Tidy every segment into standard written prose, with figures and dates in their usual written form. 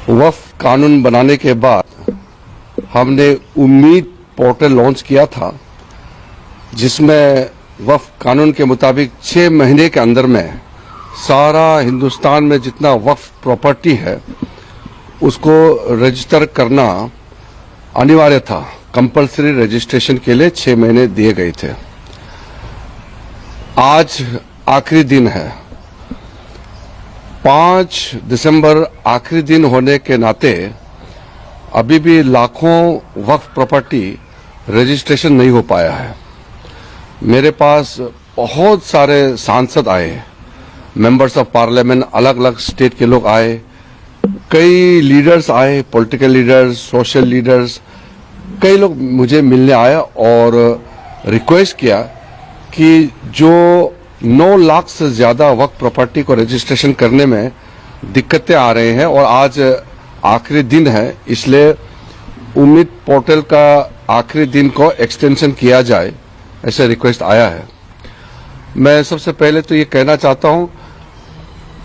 वक्फ कानून बनाने के बाद हमने उम्मीद पोर्टल लॉन्च किया था, जिसमें वक्फ कानून के मुताबिक 6 महीने के अंदर में सारा हिंदुस्तान में जितना वक्फ प्रॉपर्टी है उसको रजिस्टर करना अनिवार्य था। कंपलसरी रजिस्ट्रेशन के लिए 6 महीने दिए गए थे। आज आखिरी दिन है, 5 दिसंबर आखिरी दिन होने के नाते अभी भी लाखों वक्फ प्रॉपर्टी रजिस्ट्रेशन नहीं हो पाया है। मेरे पास बहुत सारे सांसद आए, मेंबर्स ऑफ पार्लियामेंट, अलग अलग स्टेट के लोग आए, कई लीडर्स आए, पॉलिटिकल लीडर्स, सोशल लीडर्स, कई लोग मुझे मिलने आए और रिक्वेस्ट किया कि जो 9 लाख से ज्यादा वक्फ प्रॉपर्टी को रजिस्ट्रेशन करने में दिक्कतें आ रहे हैं और आज आखिरी दिन है, इसलिए उम्मीद पोर्टल का आखिरी दिन को एक्सटेंशन किया जाए, ऐसा रिक्वेस्ट आया है। मैं सबसे पहले तो ये कहना चाहता हूं,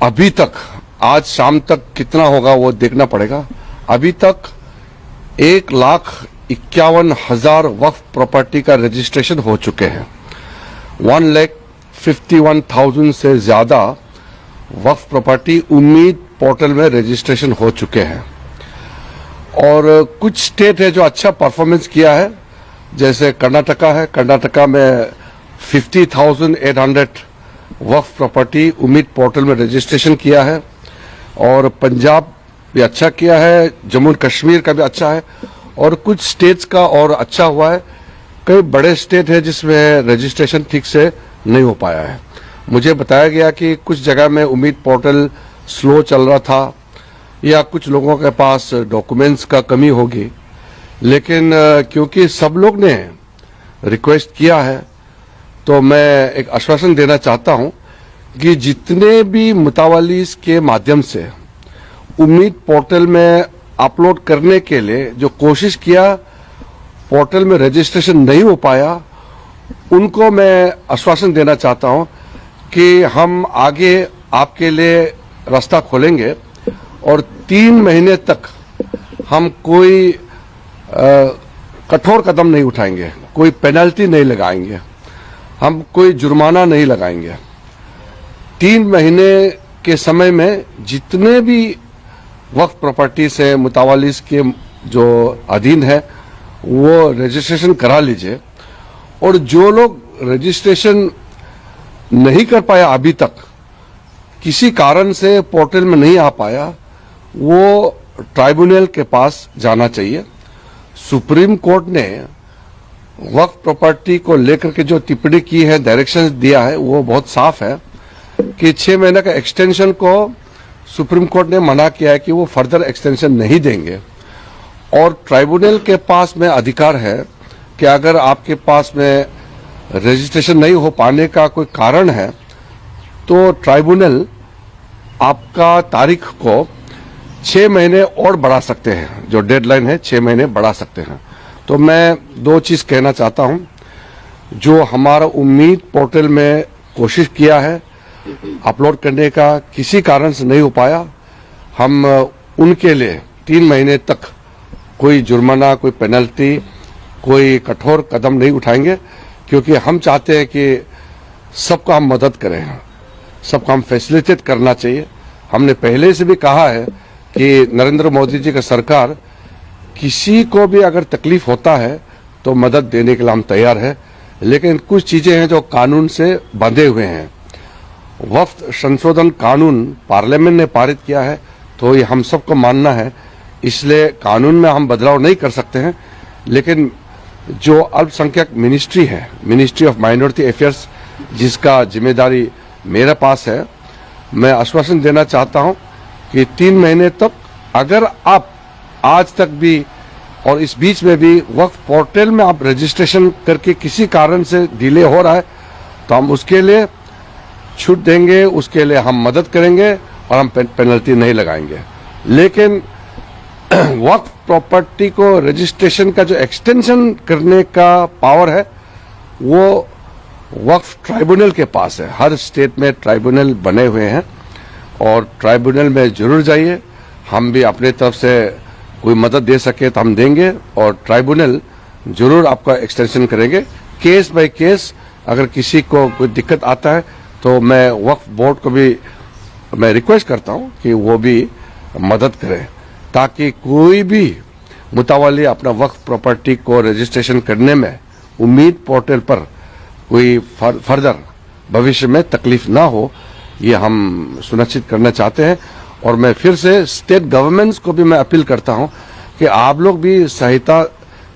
अभी तक आज शाम तक कितना होगा वो देखना पड़ेगा। अभी तक 1,51,000 वक्फ प्रॉपर्टी का रजिस्ट्रेशन हो चुके हैं। 1,51,000 से ज्यादा वक्फ प्रॉपर्टी उम्मीद पोर्टल में रजिस्ट्रेशन हो चुके हैं। और कुछ स्टेट है जो अच्छा परफॉर्मेंस किया है, जैसे कर्नाटका है। कर्नाटका में 50,800 वक्फ प्रॉपर्टी उम्मीद पोर्टल में रजिस्ट्रेशन किया है। और पंजाब भी अच्छा किया है, जम्मू कश्मीर का भी अच्छा है, और कुछ स्टेट्स का और अच्छा हुआ है। कई बड़े स्टेट है जिसमें रजिस्ट्रेशन ठीक से नहीं हो पाया है। मुझे बताया गया कि कुछ जगह में उम्मीद पोर्टल स्लो चल रहा था या कुछ लोगों के पास डॉक्यूमेंट्स का कमी होगी, लेकिन क्योंकि सब लोग ने रिक्वेस्ट किया है तो मैं एक आश्वासन देना चाहता हूं कि जितने भी मुतावलीस के माध्यम से उम्मीद पोर्टल में अपलोड करने के लिए जो कोशिश किया, पोर्टल में रजिस्ट्रेशन नहीं हो पाया, उनको मैं आश्वासन देना चाहता हूं कि हम आगे आपके लिए रास्ता खोलेंगे और 3 महीने तक हम कोई कठोर कदम नहीं उठाएंगे, कोई पेनल्टी नहीं लगाएंगे, हम कोई जुर्माना नहीं लगाएंगे। 3 महीने के समय में जितने भी वक्फ प्रॉपर्टी से मुतावलीस के जो अधीन है वो रजिस्ट्रेशन करा लीजिए। और जो लोग रजिस्ट्रेशन नहीं कर पाया, अभी तक किसी कारण से पोर्टल में नहीं आ पाया, वो ट्राइब्यूनल के पास जाना चाहिए। सुप्रीम कोर्ट ने वक्फ प्रॉपर्टी को लेकर के जो टिप्पणी की है, डायरेक्शंस दिया है, वो बहुत साफ है कि 6 महीने का एक्सटेंशन को सुप्रीम कोर्ट ने मना किया है कि वो फर्दर एक्सटेंशन नहीं देंगे। और ट्राइब्यूनल के पास में अधिकार है कि अगर आपके पास में रजिस्ट्रेशन नहीं हो पाने का कोई कारण है तो ट्राइब्यूनल आपका तारीख को 6 महीने और बढ़ा सकते हैं, जो डेडलाइन है 6 महीने बढ़ा सकते हैं। तो मैं 2 चीज कहना चाहता हूं, जो हमारा उम्मीद पोर्टल में कोशिश किया है अपलोड करने का, किसी कारण से नहीं हो पाया, हम उनके लिए 3 महीने तक कोई जुर्माना, कोई पेनल्टी, कोई कठोर कदम नहीं उठाएंगे, क्योंकि हम चाहते हैं कि सबको हम मदद करें, सबको हम फैसिलिटेट करना चाहिए। हमने पहले से भी कहा है कि नरेंद्र मोदी जी का सरकार किसी को भी अगर तकलीफ होता है तो मदद देने के लिए हम तैयार है, लेकिन कुछ चीजें हैं जो कानून से बंधे हुए हैं। वक्फ संशोधन कानून पार्लियामेंट ने पारित किया है तो ये हम सबको मानना है, इसलिए कानून में हम बदलाव नहीं कर सकते हैं। लेकिन जो अल्पसंख्यक मिनिस्ट्री है, मिनिस्ट्री ऑफ माइनॉरिटी अफेयर्स, जिसका जिम्मेदारी मेरे पास है, मैं आश्वासन देना चाहता हूं कि 3 महीने तक अगर आप आज तक भी और इस बीच में भी वक्फ पोर्टल में आप रजिस्ट्रेशन करके किसी कारण से डिले हो रहा है तो हम उसके लिए छूट देंगे, उसके लिए हम मदद करेंगे और हम पेनल्टी नहीं लगाएंगे। लेकिन वक्फ प्रॉपर्टी को रजिस्ट्रेशन का जो एक्सटेंशन करने का पावर है वो वक्फ ट्राइब्यूनल के पास है। हर स्टेट में ट्राइब्यूनल बने हुए हैं और ट्राइब्यूनल में जरूर जाइए। हम भी अपने तरफ से कोई मदद दे सके तो हम देंगे और ट्राइब्यूनल जरूर आपका एक्सटेंशन करेंगे। केस बाय केस अगर किसी को कोई दिक्कत आता है तो मैं वक्फ बोर्ड को भी मैं रिक्वेस्ट करता हूं कि वो भी मदद करें, ताकि कोई भी मुतावाली अपना वक्फ प्रॉपर्टी को रजिस्ट्रेशन करने में उम्मीद पोर्टल पर कोई फर्दर भविष्य में तकलीफ ना हो, ये हम सुनिश्चित करना चाहते हैं। और मैं फिर से स्टेट गवर्नमेंट्स को भी मैं अपील करता हूं कि आप लोग भी सहायता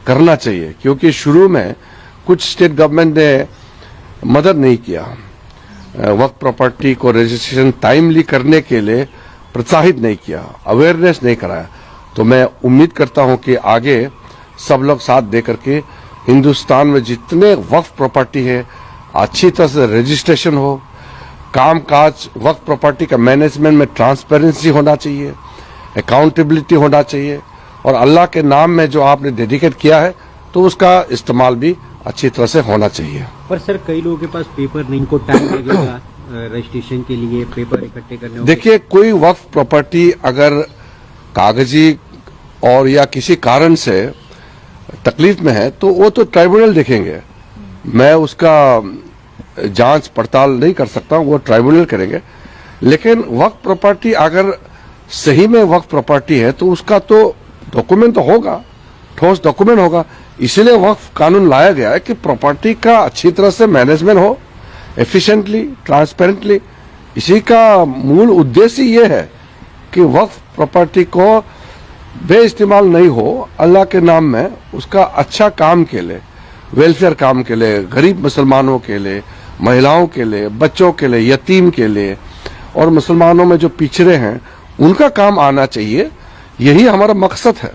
करना चाहिए, क्योंकि शुरू में कुछ स्टेट गवर्नमेंट ने मदद नहीं किया, वक्फ प्रॉपर्टी को रजिस्ट्रेशन टाइमली करने के लिए प्रोत्साहित नहीं किया, अवेयरनेस नहीं कराया। तो मैं उम्मीद करता हूं कि आगे सब लोग साथ दे करके हिंदुस्तान में जितने वक्फ प्रॉपर्टी है अच्छी तरह से रजिस्ट्रेशन हो, कामकाज वक्फ प्रॉपर्टी का मैनेजमेंट में ट्रांसपेरेंसी होना चाहिए, अकाउंटेबिलिटी होना चाहिए, और अल्लाह के नाम में जो आपने डेडिकेट किया है तो उसका इस्तेमाल भी अच्छी तरह से होना चाहिए। पर सर कई लोगों के पास पेपर नहीं, को टाइम लगेगा रजिस्ट्रेशन के लिए पेपर इकट्ठे करने होंगे। देखिए, कोई वक्फ प्रॉपर्टी अगर कागजी और या किसी कारण से तकलीफ में है तो वो तो ट्राइब्यूनल देखेंगे, मैं उसका जांच पड़ताल नहीं कर सकता हूं, वो ट्राइब्यूनल करेंगे। लेकिन वक्फ प्रॉपर्टी अगर सही में वक्फ प्रॉपर्टी है तो उसका तो डॉक्यूमेंट तो होगा, ठोस डॉक्यूमेंट होगा। इसीलिए वक्फ कानून लाया गया है कि प्रॉपर्टी का अच्छी तरह से मैनेजमेंट हो, एफिशिएंटली, ट्रांसपेरेंटली। इसी का मूल उद्देश्य ये है कि वक्फ प्रॉपर्टी को बेइस्तेमाल नहीं हो, अल्लाह के नाम में उसका अच्छा काम के लिए, वेलफेयर काम के लिए, गरीब मुसलमानों के लिए, महिलाओं के लिए, बच्चों के लिए, यतीम के लिए, और मुसलमानों में जो पिछड़े हैं उनका काम आना चाहिए। यही हमारा मकसद है।